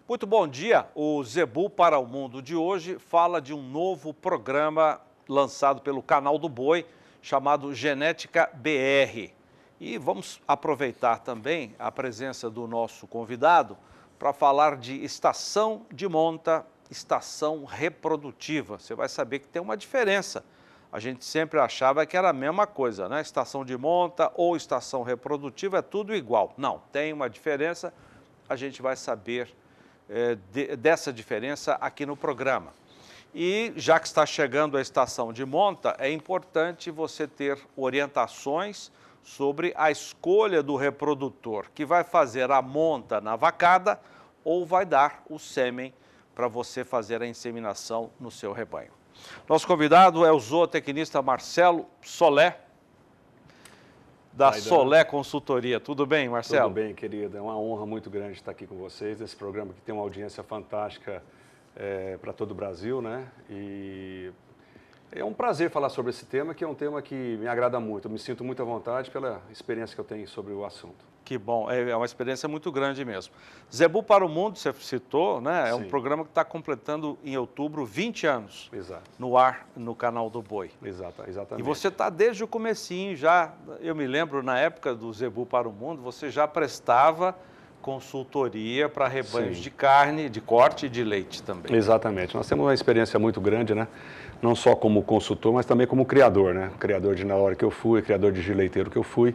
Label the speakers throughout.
Speaker 1: Muito bom dia. O Zebu para o Mundo de hoje fala de um novo programa lançado pelo Canal do Boi, chamado Genética BR. E vamos aproveitar também a presença do nosso convidado para falar de estação de monta, estação reprodutiva. Você vai saber que tem uma diferença. A gente sempre achava que era a mesma coisa, né? Estação de monta ou estação reprodutiva é tudo igual. Não, tem uma diferença. A gente vai saber dessa diferença aqui no programa. E já que está chegando a estação de monta, é importante você ter orientações sobre a escolha do reprodutor, que vai fazer a monta na vacada ou vai dar o sêmen para você fazer a inseminação no seu rebanho. Nosso convidado é o zootecnista Marcelo Solé, da Solé Consultoria. Tudo bem, Marcelo?
Speaker 2: Tudo bem, querida. É uma honra muito grande estar aqui com vocês, nesse programa que tem uma audiência fantástica para todo o Brasil, né? E é um prazer falar sobre esse tema, que é um tema que me agrada muito. Eu me sinto muito à vontade pela experiência que eu tenho sobre o assunto.
Speaker 1: Que bom, é uma experiência muito grande mesmo. Zebu para o Mundo, você citou, né? É um programa que está completando em outubro 20 anos.
Speaker 2: Exato.
Speaker 1: No ar, no Canal do Boi.
Speaker 2: Exatamente.
Speaker 1: E você está desde o comecinho já, eu me lembro na época do Zebu para o Mundo, você já prestava consultoria para rebanhos de carne, de corte e de leite também.
Speaker 2: Exatamente. Nós temos uma experiência muito grande, né? Não só como consultor, mas também como criador, né? Criador de na hora que eu fui, criador de leiteiro que eu fui.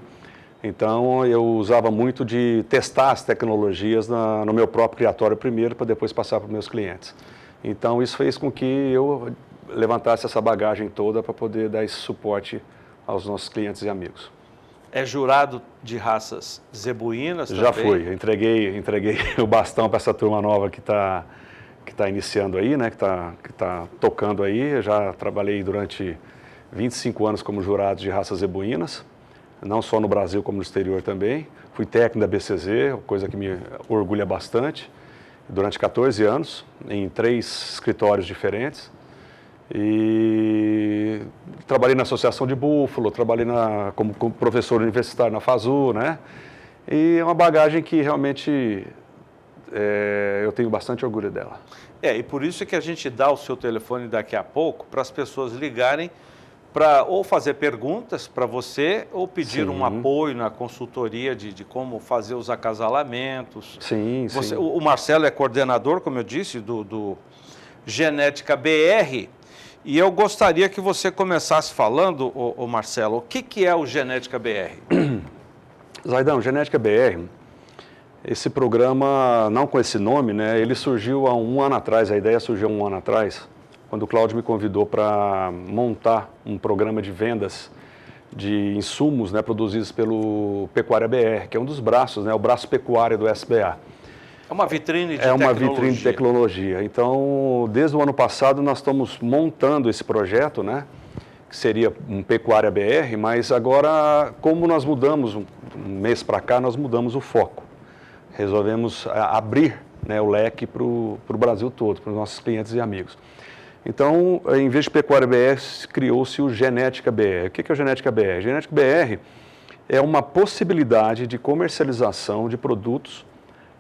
Speaker 2: Então, eu usava muito de testar as tecnologias no meu próprio criatório primeiro, para depois passar para os meus clientes. Então, isso fez com que eu levantasse essa bagagem toda para poder dar esse suporte aos nossos clientes e amigos.
Speaker 1: É jurado de raças zebuínas também?
Speaker 2: Já fui. Eu entreguei o bastão para essa turma nova que está iniciando aí, né? Que tá tocando aí. Eu já trabalhei durante 25 anos como jurado de raças zebuínas, não só no Brasil como no exterior também. Fui técnico da BCZ, coisa que me orgulha bastante, durante 14 anos, em 3 escritórios diferentes. E trabalhei na Associação de Búfalo, trabalhei como professor universitário na FASU, né? E é uma bagagem que realmente eu tenho bastante orgulho dela.
Speaker 1: E por isso que a gente dá o seu telefone daqui a pouco para as pessoas ligarem para ou fazer perguntas para você ou pedir um apoio na consultoria de como fazer os acasalamentos.
Speaker 2: Sim.
Speaker 1: O Marcelo é coordenador, como eu disse, do Genética BR. E eu gostaria que você começasse falando, o Marcelo, o que é o Genética BR?
Speaker 2: Zaidão, Genética BR, esse programa, não com esse nome, né? Ele surgiu há um ano atrás, a ideia surgiu há um ano atrás, quando o Cláudio me convidou para montar um programa de vendas de insumos, né, produzidos pelo Pecuária BR, que é um dos braços, né, o braço pecuário do SBA.
Speaker 1: É uma vitrine de tecnologia.
Speaker 2: É uma vitrine de tecnologia. Então, desde o ano passado, nós estamos montando esse projeto, né, que seria um Pecuária BR, mas agora, como nós mudamos, um mês para cá, nós mudamos o foco. Resolvemos abrir, né, o leque para o Brasil todo, para os nossos clientes e amigos. Então, em vez de Pecuária BR, criou-se o Genética BR. O que é o Genética BR? Genética BR é uma possibilidade de comercialização de produtos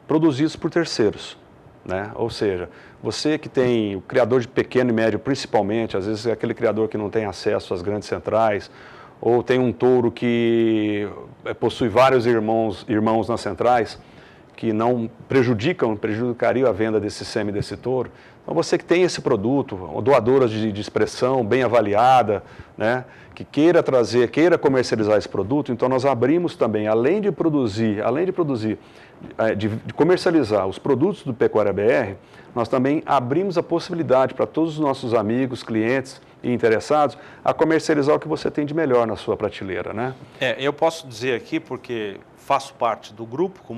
Speaker 2: produzidos por terceiros, né? Ou seja, você que tem o criador de pequeno e médio principalmente, às vezes é aquele criador que não tem acesso às grandes centrais, ou tem um touro que possui vários irmãos nas centrais, que não prejudicariam a venda desse sêmen desse touro. Então, você que tem esse produto, doadoras de expressão bem avaliada, né, que queira comercializar esse produto, então nós abrimos também, além de comercializar os produtos do Pecuária BR, nós também abrimos a possibilidade para todos os nossos amigos, clientes e interessados a comercializar o que você tem de melhor na sua prateleira, né?
Speaker 1: Eu posso dizer aqui, porque faço parte do grupo, com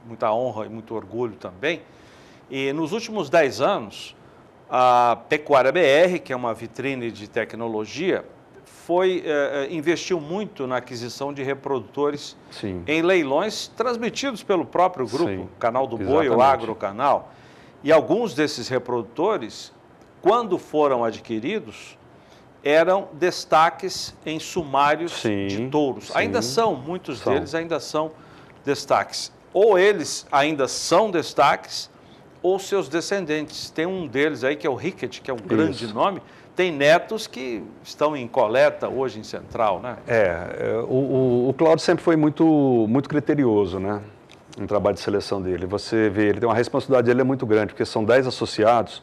Speaker 1: muita honra e muito orgulho também. E nos últimos 10 anos, a Pecuária BR, que é uma vitrine de tecnologia, investiu muito na aquisição de reprodutores em leilões transmitidos pelo próprio grupo, Canal do Boi, o Agrocanal. E alguns desses reprodutores, quando foram adquiridos, eram destaques em sumários de touros. Ainda são, muitos deles ainda são destaques. ou eles ainda são destaques, ou seus descendentes. Tem um deles aí que é o Rickett, que é um grande nome, tem netos que estão em coleta hoje em Central, né?
Speaker 2: O Cláudio sempre foi muito criterioso, né, no trabalho de seleção dele. Você vê, ele tem uma responsabilidade, ele é muito grande, porque são 10 associados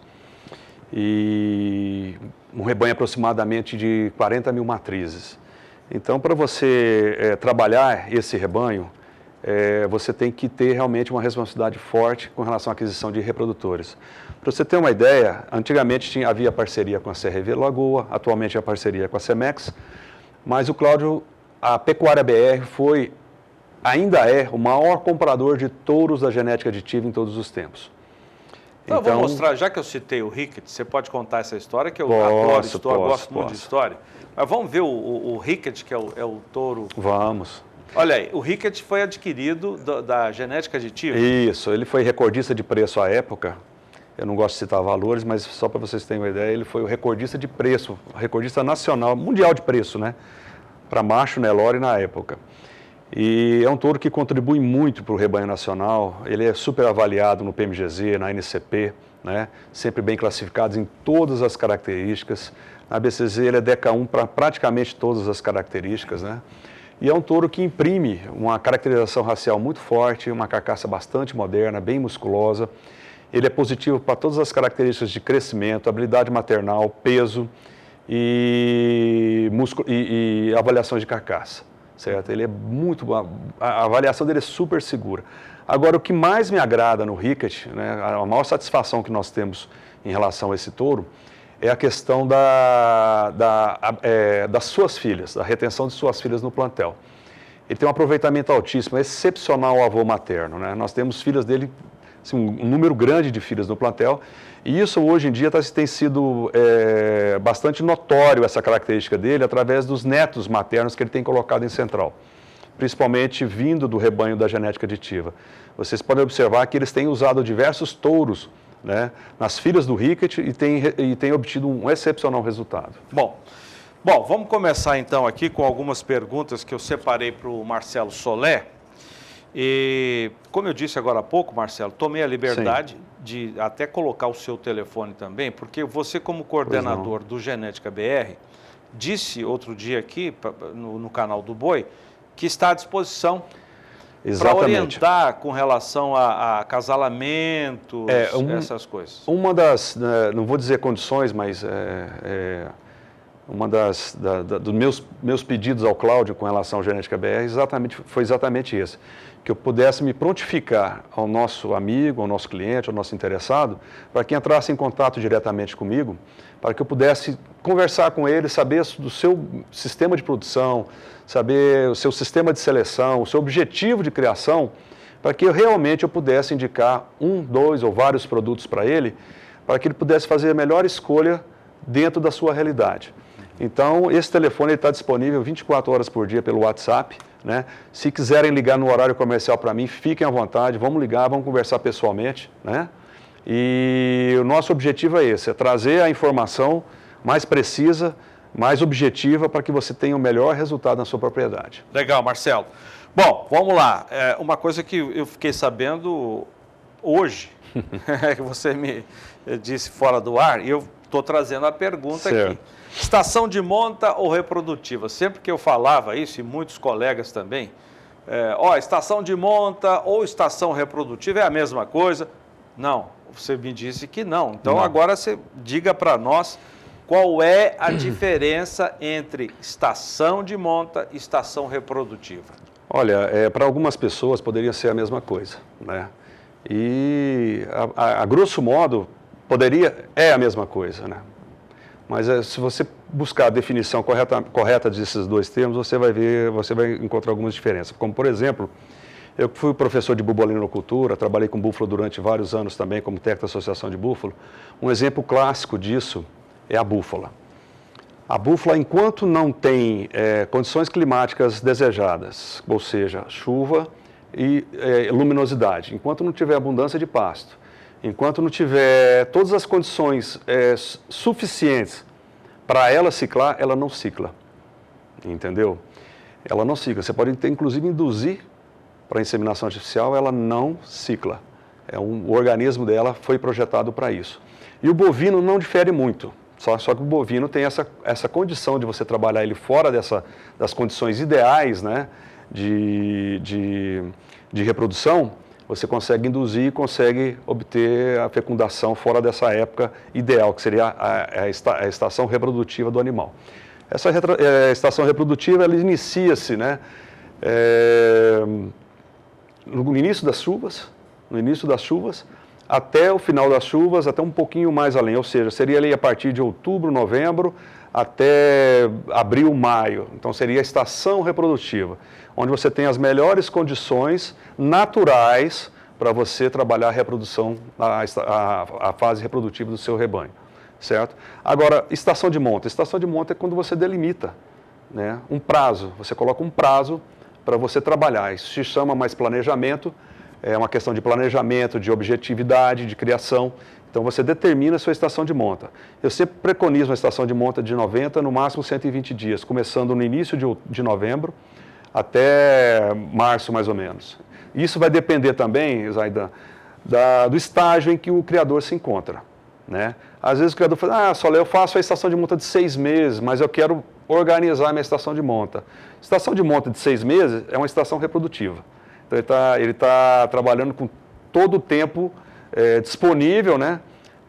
Speaker 2: e um rebanho aproximadamente de 40 mil matrizes. Então, para você trabalhar esse rebanho, você tem que ter realmente uma responsabilidade forte com relação à aquisição de reprodutores. Para você ter uma ideia, antigamente havia parceria com a CRV Lagoa, atualmente a parceria com a Cemex, mas o Cláudio, a Pecuária BR ainda é o maior comprador de touros da genética aditiva em todos os tempos.
Speaker 1: Então, eu vou mostrar, já que eu citei o Rickett, você pode contar essa história, que eu adoro história, gosto muito de história. Mas vamos ver o Rickett, que é o touro.
Speaker 2: Vamos.
Speaker 1: Olha aí, o Rickett foi adquirido da genética aditiva?
Speaker 2: Isso, ele foi recordista de preço à época. Eu não gosto de citar valores, mas só para vocês terem uma ideia, ele foi o recordista de preço, recordista nacional, mundial de preço, né? Para macho Nelore na época. E é um touro que contribui muito para o rebanho nacional, ele é super avaliado no PMGZ, na NCP, né? Sempre bem classificados em todas as características. Na BCZ ele é DECA 1 para praticamente todas as características, né? E é um touro que imprime uma caracterização racial muito forte, uma carcaça bastante moderna, bem musculosa. Ele é positivo para todas as características de crescimento, habilidade maternal, peso e avaliações de carcaça, certo? Ele é a avaliação dele é super segura. Agora, o que mais me agrada no Rickett, né, a maior satisfação que nós temos em relação a esse touro, é a questão das suas filhas, da retenção de suas filhas no plantel. Ele tem um aproveitamento altíssimo, é excepcional o avô materno, né? Nós temos filhas dele, assim, um número grande de filhas no plantel, e isso hoje em dia tem sido bastante notório, essa característica dele, através dos netos maternos que ele tem colocado em Central, principalmente vindo do rebanho da genética aditiva. Vocês podem observar que eles têm usado diversos touros, né, nas filhas do Rickett e tem obtido um excepcional resultado.
Speaker 1: Bom, vamos começar então aqui com algumas perguntas que eu separei para o Marcelo Solé. E, como eu disse agora há pouco, Marcelo, tomei a liberdade de até colocar o seu telefone também, porque você, como coordenador do Genética BR, disse outro dia aqui no canal do Boi que está à disposição para orientar com relação a acasalamento, essas coisas.
Speaker 2: Uma das, não vou dizer condições, mas dos meus pedidos ao Cláudio com relação à Genética BR foi exatamente esse, que eu pudesse me prontificar ao nosso amigo, ao nosso cliente, ao nosso interessado, para que entrasse em contato diretamente comigo, para que eu pudesse conversar com ele, saber do seu sistema de produção, saber o seu sistema de seleção, o seu objetivo de criação, para que realmente eu pudesse indicar 1, 2 ou vários produtos para ele, para que ele pudesse fazer a melhor escolha dentro da sua realidade. Então, esse telefone está disponível 24 horas por dia pelo WhatsApp, né? Se quiserem ligar no horário comercial para mim, fiquem à vontade, vamos ligar, vamos conversar pessoalmente, né? E o nosso objetivo é esse, é trazer a informação mais precisa, mais objetiva, para que você tenha o melhor resultado na sua propriedade.
Speaker 1: Legal, Marcelo. Bom, vamos lá. Uma coisa que eu fiquei sabendo hoje, que você me disse fora do ar, e eu estou trazendo a pergunta aqui. Estação de monta ou reprodutiva? Sempre que eu falava isso, e muitos colegas também, estação de monta ou estação reprodutiva é a mesma coisa? Não, você me disse que não. Então, não. Agora você diga para nós qual é a diferença entre estação de monta e estação reprodutiva.
Speaker 2: Olha, para algumas pessoas poderia ser a mesma coisa, né? E, a grosso modo, é a mesma coisa, né? Mas se você buscar a definição correta desses dois termos, você vai encontrar algumas diferenças. Como, por exemplo, eu fui professor de bubalinocultura, trabalhei com búfalo durante vários anos também, como técnico da Associação de Búfalo. Um exemplo clássico disso é a búfala. A búfala, enquanto não tem condições climáticas desejadas, ou seja, chuva e luminosidade, enquanto não tiver abundância de pasto, enquanto não tiver todas as condições suficientes para ela ciclar, ela não cicla, entendeu? Ela não cicla. Você pode, inclusive, induzir para inseminação artificial, ela não cicla. O organismo dela foi projetado para isso. E o bovino não difere muito, só que o bovino tem essa condição de você trabalhar ele fora das condições ideais, né, de reprodução. Você consegue induzir e consegue obter a fecundação fora dessa época ideal, que seria a estação reprodutiva do animal. Essa estação reprodutiva, ela inicia-se, né, no início das chuvas, até o final das chuvas, até um pouquinho mais além, ou seja, seria ali a partir de outubro, novembro, até abril, maio. Então seria a estação reprodutiva, onde você tem as melhores condições naturais para você trabalhar a reprodução, a fase reprodutiva do seu rebanho, certo? Agora, estação de monta. Estação de monta é quando você delimita, né, um prazo, você coloca um prazo para você trabalhar. Isso se chama mais planejamento, é uma questão de planejamento, de objetividade, de criação. Então você determina a sua estação de monta. Eu sempre preconizo uma estação de monta de 90, no máximo 120 dias, começando no início de novembro até março, mais ou menos. Isso vai depender também, Zaidan, do estágio em que o criador se encontra, né? Às vezes o criador fala, Solé, eu faço a estação de monta de 6 meses, mas eu quero organizar a minha estação de monta. Estação de monta de 6 meses é uma estação reprodutiva. Então ele tá trabalhando com todo o tempo disponível, né,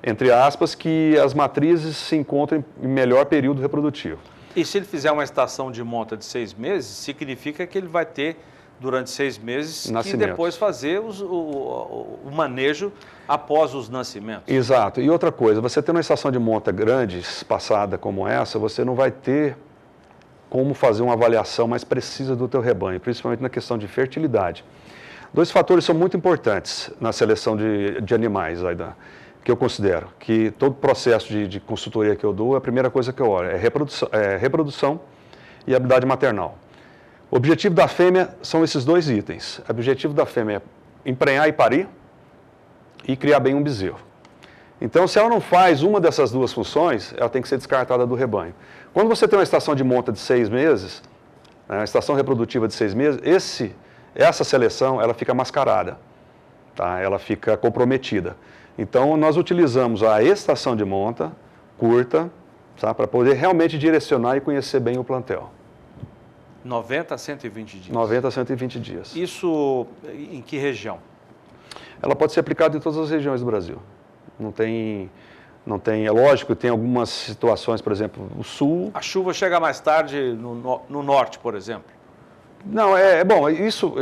Speaker 2: entre aspas, que as matrizes se encontram em melhor período reprodutivo.
Speaker 1: E se ele fizer uma estação de monta de 6 meses, significa que ele vai ter, durante 6 meses, que depois fazer o manejo após os nascimentos.
Speaker 2: Exato. E outra coisa, você tendo uma estação de monta grande, espaçada como essa, você não vai ter como fazer uma avaliação mais precisa do teu rebanho, principalmente na questão de fertilidade. 2 fatores são muito importantes na seleção de animais, Zaidan, que eu considero, que todo processo de consultoria que eu dou, a primeira coisa que eu olho é reprodução e habilidade maternal. O objetivo da fêmea são esses 2 itens. O objetivo da fêmea é emprenhar e parir e criar bem um bezerro. Então, se ela não faz uma dessas 2 funções, ela tem que ser descartada do rebanho. Quando você tem uma estação de monta de 6 meses, a estação reprodutiva de 6 meses, essa seleção ela fica mascarada, tá? Ela fica comprometida. Então, nós utilizamos a estação de monta curta, tá? Para poder realmente direcionar e conhecer bem o plantel.
Speaker 1: 90 a 120 dias?
Speaker 2: 90 a 120 dias.
Speaker 1: Isso em que região?
Speaker 2: Ela pode ser aplicada em todas as regiões do Brasil. Não tem, é lógico, tem algumas situações, por exemplo, o sul...
Speaker 1: A chuva chega mais tarde no norte, por exemplo?
Speaker 2: Não, bom, isso,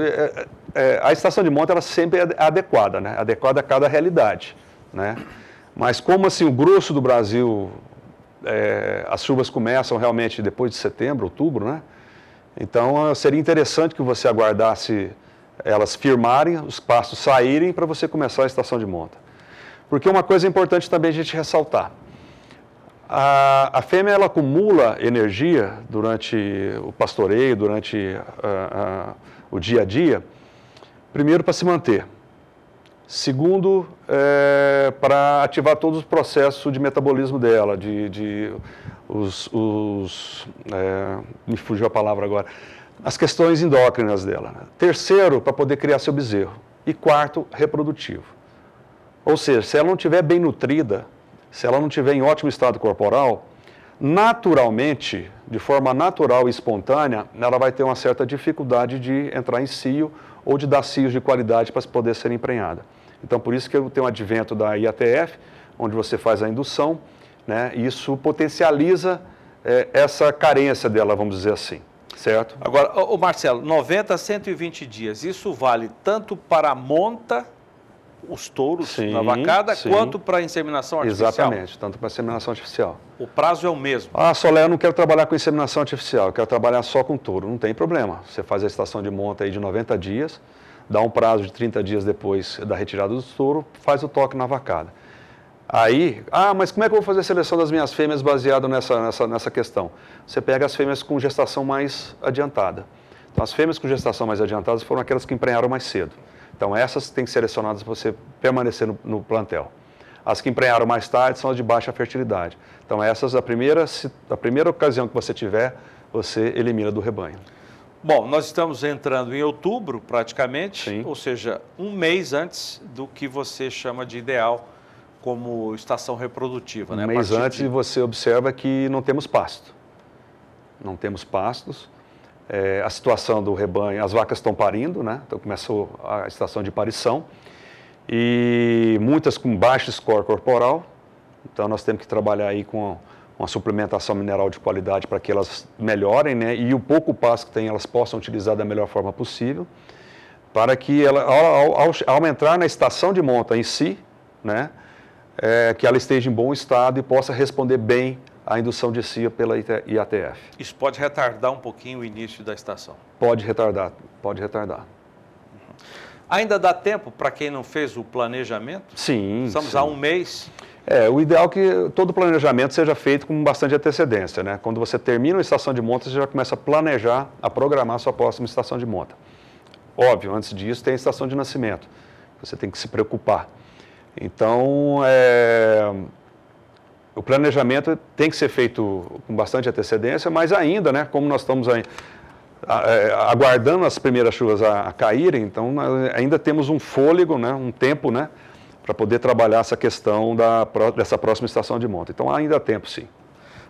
Speaker 2: a estação de monta ela sempre é adequada, né? Adequada a cada realidade, né? Mas como assim, o grosso do Brasil, as chuvas começam realmente depois de setembro, outubro, né? Então, seria interessante que você aguardasse elas firmarem, os pastos saírem para você começar a estação de monta. Porque uma coisa importante também a gente ressaltar. A fêmea ela acumula energia durante o pastoreio, durante o dia a dia, primeiro para se manter. Segundo, para ativar todos os processos de metabolismo dela, me fugiu a palavra agora, as questões endócrinas dela. Terceiro, para poder criar seu bezerro. E quarto, reprodutivo. Ou seja, se ela não estiver bem nutrida, se ela não estiver em ótimo estado corporal, naturalmente, de forma natural e espontânea, ela vai ter uma certa dificuldade de entrar em cio ou de dar cios de qualidade para poder ser emprenhada. Então, por isso que eu tenho o advento da IATF, onde você faz a indução, né? E isso potencializa essa carência dela, vamos dizer assim, certo?
Speaker 1: Agora, Marcelo, 90 a 120 dias, isso vale tanto para a monta, os touros na vacada, quanto para a inseminação artificial?
Speaker 2: Exatamente, tanto para a inseminação artificial.
Speaker 1: O prazo é o mesmo?
Speaker 2: Solé, eu não quero trabalhar com inseminação artificial, eu quero trabalhar só com touro. Não tem problema. Você faz a estação de monta aí de 90 dias, dá um prazo de 30 dias depois da retirada do touro, faz o toque na vacada. Aí, mas como é que eu vou fazer a seleção das minhas fêmeas baseado nessa questão? Você pega as fêmeas com gestação mais adiantada. Então, as fêmeas com gestação mais adiantada foram aquelas que emprenharam mais cedo. Então, essas têm que ser selecionadas para você permanecer no plantel. As que emprenharam mais tarde são as de baixa fertilidade. Então, essas, a primeira ocasião que você tiver, você elimina do rebanho.
Speaker 1: Bom, nós estamos entrando em outubro, praticamente,
Speaker 2: Sim.
Speaker 1: ou seja, um mês antes do que você chama de ideal como estação reprodutiva, né?
Speaker 2: Um mês antes você observa que não temos pasto. Não temos pastos. A situação do rebanho, as vacas estão parindo, né? Então começou a estação de parição. E muitas com baixo score corporal. Então nós temos que trabalhar aí com uma suplementação mineral de qualidade para que elas melhorem, né? E o pouco pasto que tem, elas possam utilizar da melhor forma possível, para que ela, ao entrar na estação de monta em si, né? Que ela esteja em bom estado e possa responder bem à indução de cia pela IATF.
Speaker 1: Isso pode retardar um pouquinho o início da estação?
Speaker 2: Pode retardar, pode retardar.
Speaker 1: Ainda dá tempo para quem não fez o planejamento?
Speaker 2: Sim.
Speaker 1: Estamos
Speaker 2: sim.
Speaker 1: há um mês.
Speaker 2: O ideal é que todo planejamento seja feito com bastante antecedência, né? Quando você termina a estação de monta, você já começa a planejar, a programar a sua próxima estação de monta. Óbvio, antes disso tem a estação de nascimento, você tem que se preocupar. Então, o planejamento tem que ser feito com bastante antecedência, mas ainda, né, como nós estamos aí, aguardando as primeiras chuvas a caírem, então ainda temos um fôlego, né, um tempo, né, para poder trabalhar essa questão dessa próxima estação de monta. Então ainda há tempo, sim.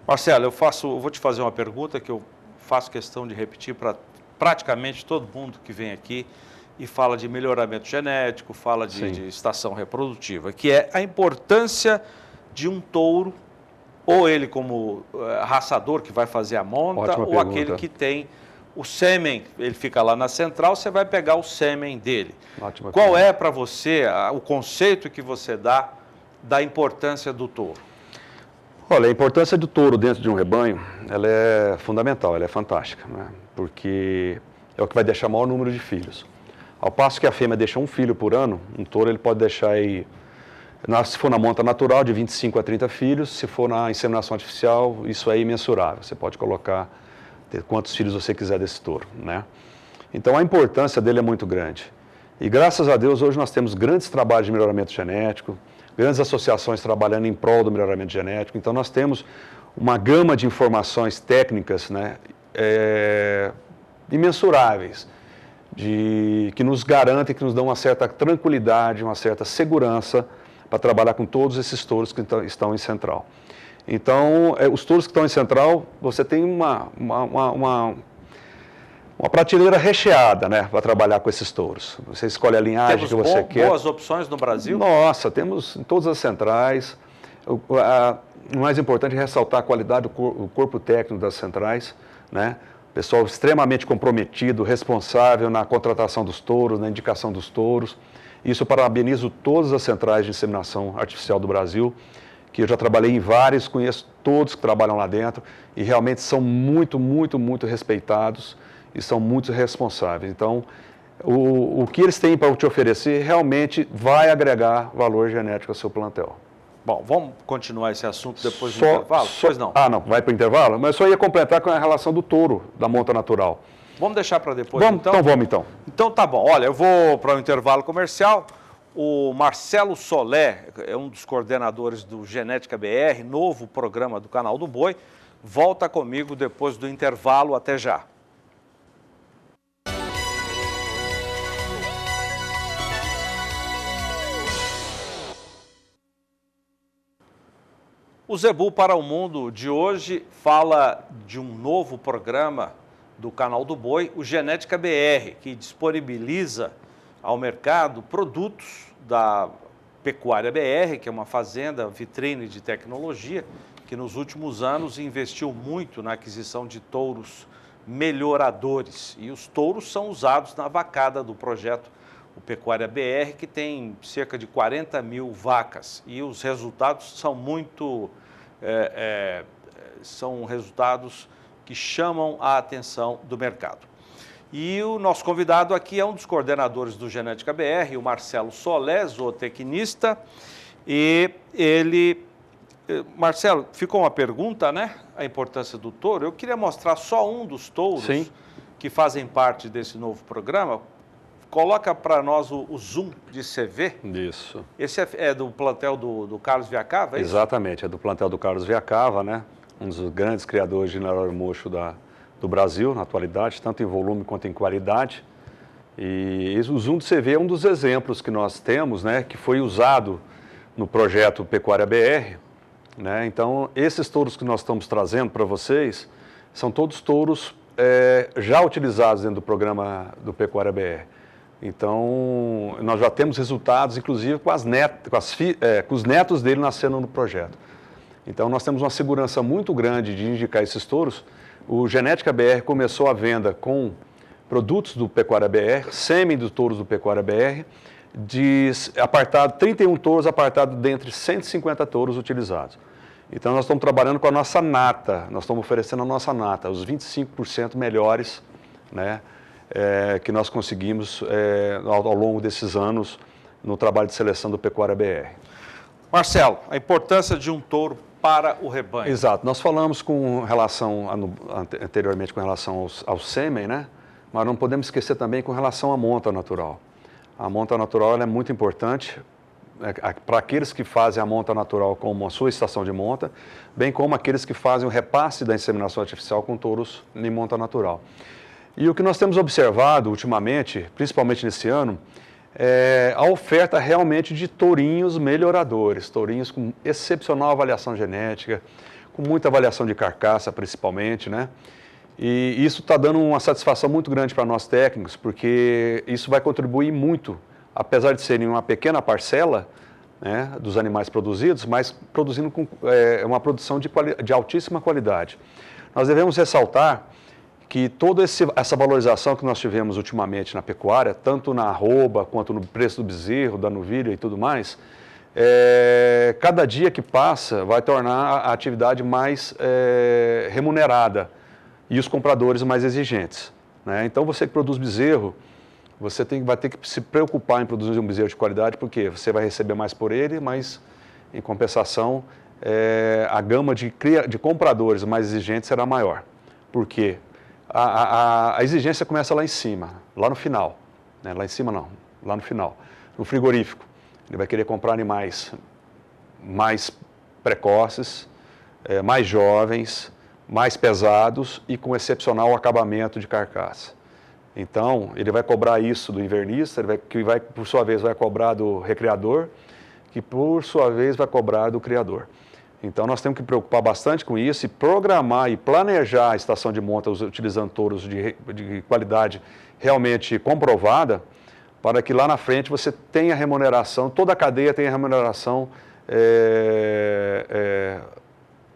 Speaker 1: Marcelo, eu vou te fazer uma pergunta que eu faço questão de repetir para praticamente todo mundo que vem aqui e fala de melhoramento genético, fala de estação reprodutiva, que é a importância de um touro, ou ele como raçador que vai fazer a monta,
Speaker 2: Ótima
Speaker 1: ou
Speaker 2: pergunta.
Speaker 1: aquele que tem o sêmen, ele fica lá na central, você vai pegar o sêmen dele.
Speaker 2: Ótima
Speaker 1: Qual
Speaker 2: pergunta.
Speaker 1: é para você o conceito que você dá da importância do touro?
Speaker 2: Olha, a importância do touro dentro de um rebanho, ela é fundamental, ela é fantástica, né? Porque é o que vai deixar o maior número de filhos. Ao passo que a fêmea deixa um filho por ano, um touro ele pode deixar aí, se for na monta natural, de 25 a 30 filhos, se for na inseminação artificial, isso é imensurável, você pode colocar quantos filhos você quiser desse touro, né? Então a importância dele é muito grande. E graças a Deus hoje nós temos grandes trabalhos de melhoramento genético, grandes associações trabalhando em prol do melhoramento genético. Então nós temos uma gama de informações técnicas, né, imensuráveis, que nos garantem, que nos dão uma certa tranquilidade, uma certa segurança para trabalhar com todos esses touros que estão em central. Então, os touros que estão em central, você tem uma prateleira recheada, né, para trabalhar com esses touros. Você escolhe a linhagem que você quer.
Speaker 1: Boas opções no Brasil?
Speaker 2: Nossa, temos em todas as centrais. O mais importante é ressaltar a qualidade do corpo técnico das centrais, né? Pessoal extremamente comprometido, responsável na contratação dos touros, na indicação dos touros. Isso eu parabenizo todas as centrais de inseminação artificial do Brasil, que eu já trabalhei em várias, conheço todos que trabalham lá dentro e realmente são muito, muito, muito respeitados e são muito responsáveis. Então, o que eles têm para te oferecer realmente vai agregar valor genético ao seu plantel.
Speaker 1: Bom, vamos continuar esse assunto depois do intervalo? Pois não.
Speaker 2: Não, vai para o intervalo? Mas só ia completar com a relação do touro, da monta natural.
Speaker 1: Vamos deixar para depois,
Speaker 2: então? Vamos então.
Speaker 1: Então tá bom. Olha, eu vou para o intervalo comercial. O Marcelo Solé é um dos coordenadores do Genética BR, novo programa do Canal do Boi. Volta comigo depois do intervalo. Até já. O Zebu para o Mundo de hoje fala de um novo programa do Canal do Boi, o Genética BR, que disponibiliza ao mercado produtos da Pecuária BR, que é uma fazenda vitrine de tecnologia, que nos últimos anos investiu muito na aquisição de touros melhoradores. E os touros são usados na vacada do projeto o Pecuária BR, que tem cerca de 40 mil vacas. E os resultados são são resultados que chamam a atenção do mercado. E o nosso convidado aqui é um dos coordenadores do Genética BR, o Marcelo Solé, zootecnista. E ele... Marcelo, ficou uma pergunta, né? A importância do touro. Eu queria mostrar só um dos touros que fazem parte desse novo programa. Coloca para nós o zoom de CV.
Speaker 2: Isso.
Speaker 1: Esse é do plantel do Carlos Viacava, é isso?
Speaker 2: Exatamente, é do plantel do Carlos Viacava, né? Um dos grandes criadores de Nelore Mocho do Brasil, na atualidade, tanto em volume quanto em qualidade. E o Zoom do CV é um dos exemplos que nós temos, né, que foi usado no projeto Pecuária BR. Né? Então, esses touros que nós estamos trazendo para vocês são todos touros já utilizados dentro do programa do Pecuária BR. Então, nós já temos resultados, inclusive, com os netos dele nascendo no projeto. Então, nós temos uma segurança muito grande de indicar esses touros. O Genética BR começou a venda com produtos do Pecuária BR, sêmen dos touros do Pecuária BR, 31 touros apartados dentre 150 touros utilizados. Então, nós estamos trabalhando com a nossa nata, nós estamos oferecendo a nossa nata, os 25% melhores, né, que nós conseguimos ao longo desses anos no trabalho de seleção do Pecuária BR.
Speaker 1: Marcelo, a importância de um touro para o rebanho.
Speaker 2: Exato. Nós falamos anteriormente com relação ao sêmen, né? Mas não podemos esquecer também com relação à monta natural. A monta natural ela é muito importante para aqueles que fazem a monta natural como a sua estação de monta, bem como aqueles que fazem o repasse da inseminação artificial com touros em monta natural. E o que nós temos observado ultimamente, principalmente nesse ano, é a oferta realmente de tourinhos melhoradores, tourinhos com excepcional avaliação genética, com muita avaliação de carcaça principalmente, né? E isso está dando uma satisfação muito grande para nós técnicos, porque isso vai contribuir muito, apesar de serem uma pequena parcela, né, dos animais produzidos, mas produzindo uma produção de altíssima qualidade. Nós devemos ressaltar que toda essa valorização que nós tivemos ultimamente na pecuária, tanto na arroba quanto no preço do bezerro, da novilha e tudo mais, cada dia que passa vai tornar a atividade mais remunerada e os compradores mais exigentes. Né? Então, você que produz bezerro, você vai ter que se preocupar em produzir um bezerro de qualidade, porque você vai receber mais por ele, mas, em compensação, a gama de compradores mais exigentes será maior. Por quê? A exigência começa lá em cima, lá no final. Né? Lá em cima não, lá no final. No frigorífico, ele vai querer comprar animais mais precoces, mais jovens, mais pesados e com excepcional acabamento de carcaça. Então, ele vai cobrar isso do invernista, que por sua vez vai cobrar do recriador, que por sua vez vai cobrar do criador. Então, nós temos que preocupar bastante com isso e programar e planejar a estação de monta utilizando touros de qualidade realmente comprovada, para que lá na frente você tenha remuneração, toda a cadeia tenha remuneração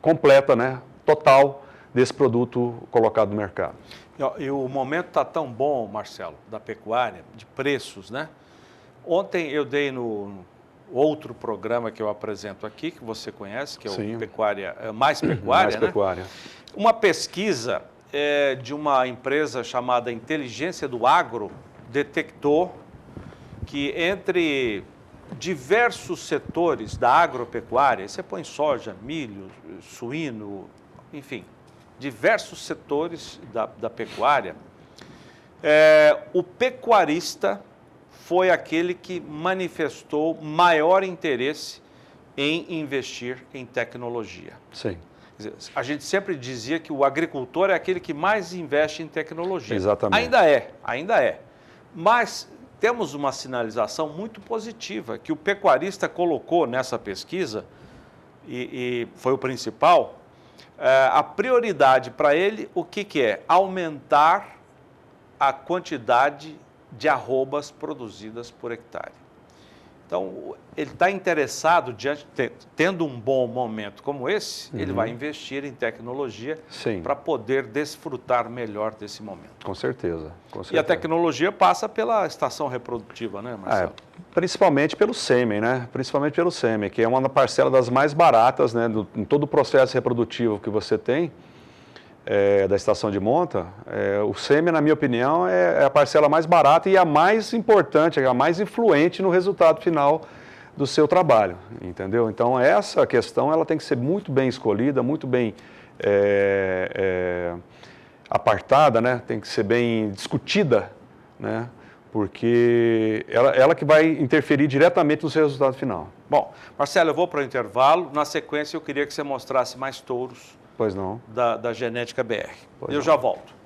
Speaker 2: completa, né, total desse produto colocado no mercado.
Speaker 1: E o momento está tão bom, Marcelo, da pecuária, de preços, né? Ontem eu dei no outro programa que eu apresento aqui, que você conhece, que é o Pecuária, Mais Pecuária,
Speaker 2: Mais Pecuária.
Speaker 1: Né? Uma pesquisa de uma empresa chamada Inteligência do Agro detectou que entre diversos setores da agropecuária, você põe soja, milho, suíno, enfim, diversos setores da pecuária, o pecuarista foi aquele que manifestou maior interesse em investir em tecnologia.
Speaker 2: Sim.
Speaker 1: Quer dizer, a gente sempre dizia que o agricultor é aquele que mais investe em tecnologia.
Speaker 2: Exatamente.
Speaker 1: Ainda é. Mas temos uma sinalização muito positiva que o pecuarista colocou nessa pesquisa, e foi o principal. A prioridade para ele, o que é? Aumentar a quantidade de arrobas produzidas por hectare. Então, ele está interessado, tendo um bom momento como esse, ele vai investir em tecnologia para poder desfrutar melhor desse momento.
Speaker 2: Com certeza.
Speaker 1: E a tecnologia passa pela estação reprodutiva, né, Marcelo?
Speaker 2: Principalmente pelo sêmen, né? Principalmente pelo sêmen, que é uma parcela das mais baratas, né? Em todo o processo reprodutivo que você tem, da estação de monta, o sêmen, na minha opinião, é a parcela mais barata e a mais importante, a mais influente no resultado final do seu trabalho, entendeu? Então, essa questão ela tem que ser muito bem escolhida, muito bem apartada, né? Tem que ser bem discutida, né? Porque ela que vai interferir diretamente no seu resultado final.
Speaker 1: Bom, Marcelo, eu vou para o intervalo. Na sequência, eu queria que você mostrasse mais touros
Speaker 2: Pois não.
Speaker 1: Da Genética BR.
Speaker 2: Pois
Speaker 1: Eu
Speaker 2: não.
Speaker 1: já volto.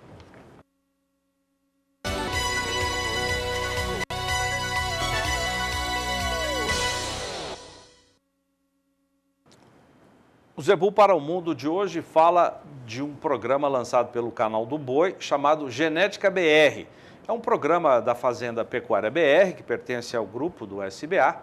Speaker 1: O Zebu para o Mundo de hoje fala de um programa lançado pelo Canal do Boi, chamado Genética BR. É um programa da Fazenda Pecuária BR, que pertence ao grupo do SBA,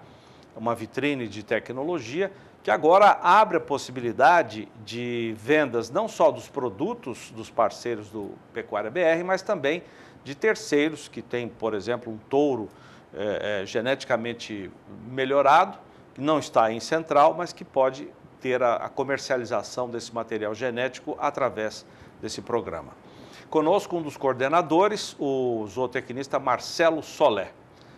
Speaker 1: uma vitrine de tecnologia, que agora abre a possibilidade de vendas não só dos produtos dos parceiros do Pecuária BR, mas também de terceiros que têm, por exemplo, um touro geneticamente melhorado, que não está em central, mas que pode ter a comercialização desse material genético através desse programa. Conosco um dos coordenadores, o zootecnista Marcelo Solé.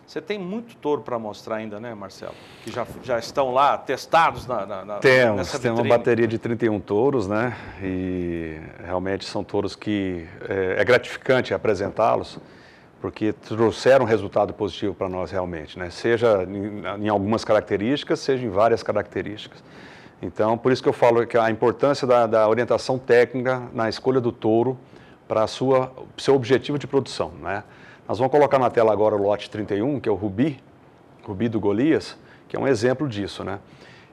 Speaker 1: Você tem muito touro para mostrar ainda, né, Marcelo? Que já estão lá testados nessa
Speaker 2: Temos uma bateria de 31 touros, né? E realmente são touros que é gratificante apresentá-los, porque trouxeram um resultado positivo para nós realmente, né? Seja em algumas características, seja em várias características. Então, por isso que eu falo que a importância da orientação técnica na escolha do touro para seu objetivo de produção, né? Nós vamos colocar na tela agora o lote 31, que é o Rubi do Golias, que é um exemplo disso, né?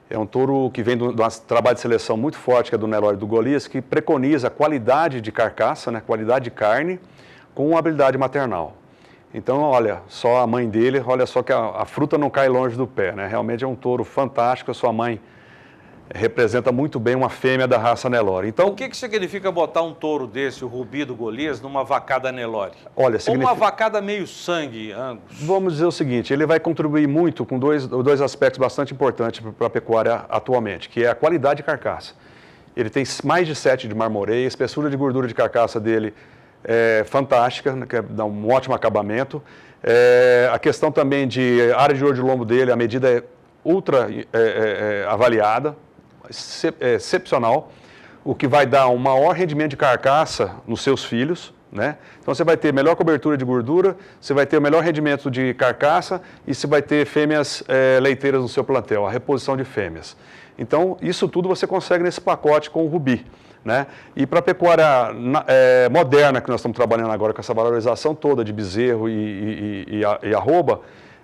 Speaker 2: É um touro que vem de um trabalho de seleção muito forte, que é do Nelore do Golias, que preconiza a qualidade de carcaça, né? Qualidade de carne, com habilidade maternal. Então, olha, só a mãe dele, olha só que a fruta não cai longe do pé, né? Realmente é um touro fantástico, a sua mãe representa muito bem uma fêmea da raça Nelore. Então,
Speaker 1: o que significa botar um touro desse, o Rubi do Golias, numa vacada Nelore?
Speaker 2: Olha,
Speaker 1: ou uma vacada meio sangue, Angus?
Speaker 2: Vamos dizer o seguinte, ele vai contribuir muito com dois aspectos bastante importantes para a pecuária atualmente, que é a qualidade de carcaça. Ele tem mais de 7 de marmoreio, a espessura de gordura de carcaça dele é fantástica, que dá um ótimo acabamento. A questão também de área de ouro de lombo dele, a medida é ultra avaliada, excepcional, o que vai dar um maior rendimento de carcaça nos seus filhos, né? Então você vai ter melhor cobertura de gordura, você vai ter o melhor rendimento de carcaça e você vai ter fêmeas leiteiras no seu plantel, a reposição de fêmeas. Então isso tudo você consegue nesse pacote com o Rubi, né? E para a pecuária moderna que nós estamos trabalhando agora com essa valorização toda de bezerro e arroba,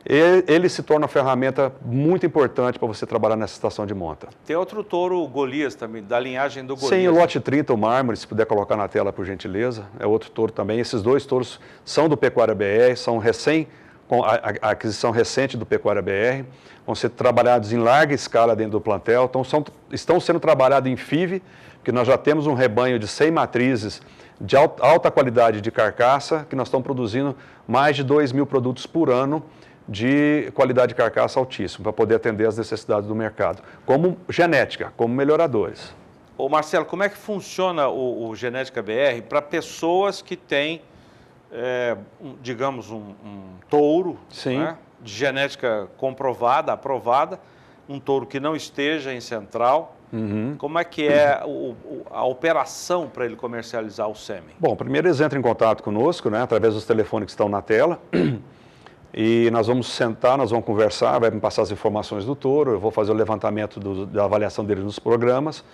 Speaker 2: ele se torna uma ferramenta muito importante para você trabalhar nessa estação de monta.
Speaker 1: Tem outro touro Golias também, da linhagem do Golias.
Speaker 2: Sim, o lote 30, o mármore, se puder colocar na tela, por gentileza, é outro touro também. Esses dois touros são do Pecuária BR, são com a aquisição recente do Pecuária BR, vão ser trabalhados em larga escala dentro do plantel, então estão sendo trabalhados em FIV, porque nós já temos um rebanho de 100 matrizes de alta qualidade de carcaça, que nós estamos produzindo mais de 2.000 produtos por ano, de qualidade de carcaça altíssima, para poder atender às necessidades do mercado, como genética, como melhoradores.
Speaker 1: Ô Marcelo, como é que funciona o Genética BR para pessoas que têm, digamos, um touro, né, de genética comprovada, aprovada, um touro que não esteja em central? Como é que é a operação para ele comercializar o sêmen?
Speaker 2: Bom, primeiro eles entram em contato conosco, né, através dos telefones que estão na tela. E nós vamos sentar, nós vamos conversar, vai me passar as informações do touro, eu vou fazer o levantamento da avaliação dele nos programas,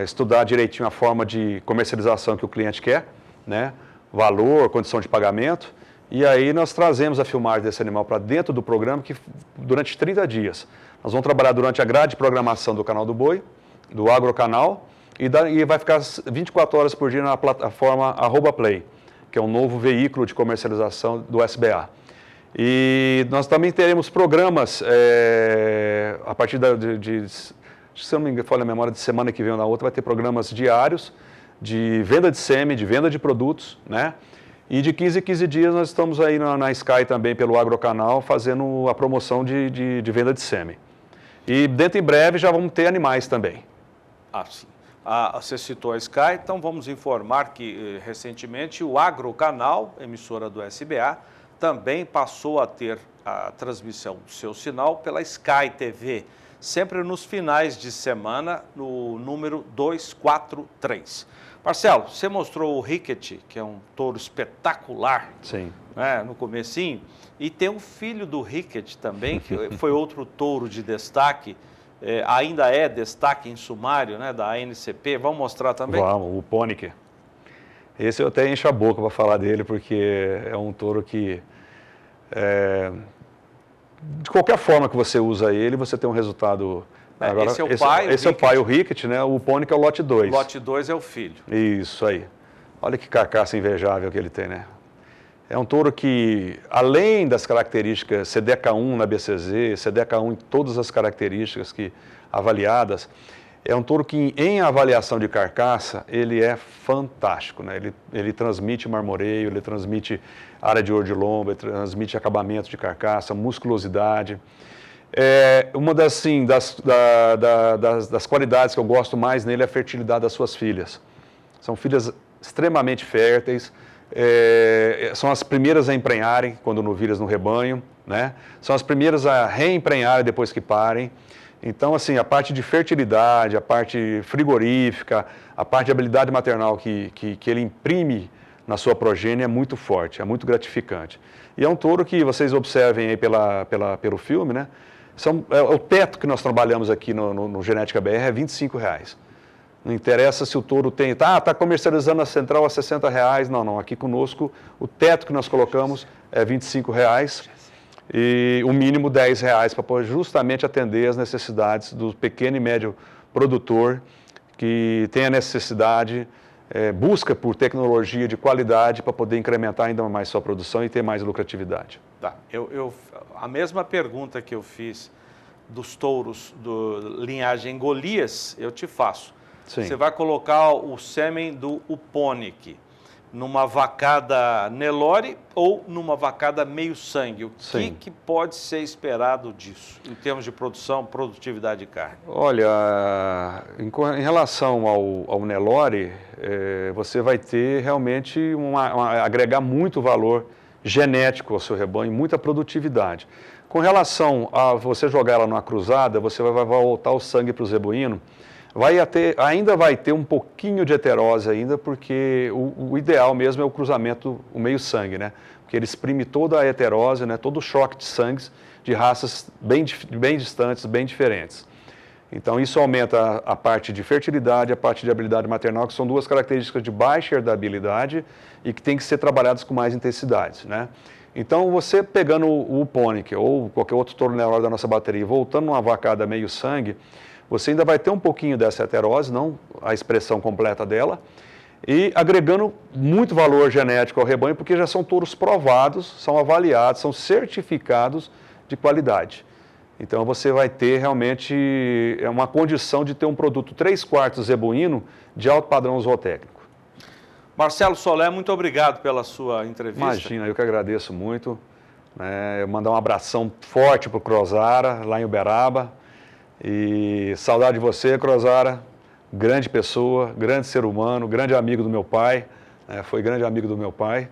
Speaker 2: estudar direitinho a forma de comercialização que o cliente quer, né? Valor, condição de pagamento, e aí nós trazemos a filmagem desse animal para dentro do programa durante 30 dias. Nós vamos trabalhar durante a grade de programação do Canal do Boi, do Agrocanal, e vai ficar 24 horas por dia na plataforma @play, que é um novo veículo de comercialização do SBA. E nós também teremos programas, a partir se eu não me falha a memória, de semana que vem ou na outra, vai ter programas diários de venda de sêmen, de venda de produtos, né? E de 15 em 15 dias nós estamos aí na Sky também, pelo Agrocanal, fazendo a promoção de venda de sêmen. E dentro em breve já vamos ter animais também.
Speaker 1: Ah, sim. Você citou a Sky, então vamos informar que recentemente o Agrocanal, emissora do SBA, também passou a ter a transmissão do seu sinal pela Sky TV, sempre nos finais de semana, no número 243. Marcelo, você mostrou o Ricket, que é um touro espetacular.
Speaker 2: Sim.
Speaker 1: Né, no comecinho, e tem um filho do Ricket também, que foi outro touro de destaque, ainda é destaque em sumário, né, da ANCP. Vamos mostrar também?
Speaker 2: Vamos, o Pônike. Esse eu até encho a boca para falar dele, porque é um touro que, de qualquer forma que você usa ele, você tem um resultado... Agora,
Speaker 1: esse é o pai,
Speaker 2: esse é o pai, o Ricket, né? O Pônike é o lote 2.
Speaker 1: O lote 2 é o filho.
Speaker 2: Isso aí. Olha que carcaça invejável que ele tem, né? É um touro que, além das características CDK1 na BCZ, CDK1 em todas as características avaliadas, é um touro que, em avaliação de carcaça, ele é fantástico, né? Ele transmite marmoreio, ele transmite área de ouro de lombo, ele transmite acabamento de carcaça, musculosidade. Uma das qualidades que eu gosto mais nele é a fertilidade das suas filhas. São filhas extremamente férteis, são as primeiras a emprenharem quando novilhas no rebanho, né? São as primeiras a reemprenharem depois que parem. Então, assim, a parte de fertilidade, a parte frigorífica, a parte de habilidade maternal que ele imprime na sua progênie é muito forte, é muito gratificante. E é um touro que vocês observem aí pelo filme, né? O teto que nós trabalhamos aqui no Genética BR é R$25. Não interessa se o touro tem... Está comercializando na central a R$60. Não. Aqui conosco, o teto que nós colocamos é R$25 e o mínimo R$10 para poder justamente atender as necessidades do pequeno e médio produtor que tem a necessidade, busca por tecnologia de qualidade para poder incrementar ainda mais sua produção e ter mais lucratividade.
Speaker 1: Tá. A mesma pergunta que eu fiz dos touros do linhagem Golias, eu te faço.
Speaker 2: Sim.
Speaker 1: Você vai colocar o sêmen do Pônike numa vacada Nelore ou numa vacada meio sangue? O que pode ser esperado disso, em termos de produção, produtividade de carne?
Speaker 2: Olha, em relação ao Nelore, você vai ter realmente agregar muito valor genético ao seu rebanho, muita produtividade. Com relação a você jogar ela numa cruzada, você vai voltar o sangue para o zebuíno, ainda vai ter um pouquinho de heterose ainda, porque o ideal mesmo é o cruzamento, o meio sangue, né? Porque ele exprime toda a heterose, né? Todo o choque de sangues de raças bem distantes, bem diferentes. Então isso aumenta a parte de fertilidade, a parte de habilidade maternal, que são duas características de baixa herdabilidade e que tem que ser trabalhadas com mais intensidade, né? Então você pegando o Pônike ou qualquer outro touro Nelore da nossa bateria e voltando numa vacada meio sangue, você ainda vai ter um pouquinho dessa heterose, não a expressão completa dela, e agregando muito valor genético ao rebanho, porque já são touros provados, são avaliados, são certificados de qualidade. Então você vai ter realmente uma condição de ter um produto 3/4 zebuíno de alto padrão zootécnico.
Speaker 1: Marcelo Solé, muito obrigado pela sua entrevista.
Speaker 2: Imagina, eu que agradeço muito. Mandar um abração forte para o Crozara, lá em Uberaba. E saudade de você, Crozara. Grande pessoa, grande ser humano, grande amigo do meu pai. Foi grande amigo do meu pai.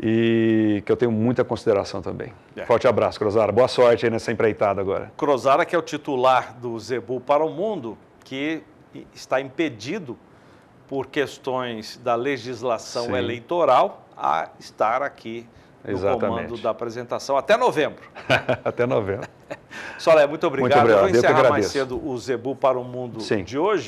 Speaker 2: E que eu tenho muita consideração também. Forte abraço, Crozara. Boa sorte aí nessa empreitada agora.
Speaker 1: Crozara, que é o titular do Zebu para o Mundo, que está impedido por questões da legislação eleitoral a estar aqui no comando da apresentação até novembro.
Speaker 2: Até novembro.
Speaker 1: Solé, muito obrigado.
Speaker 2: Muito obrigado.
Speaker 1: Eu vou encerrar mais cedo o Zebu para o Mundo de hoje.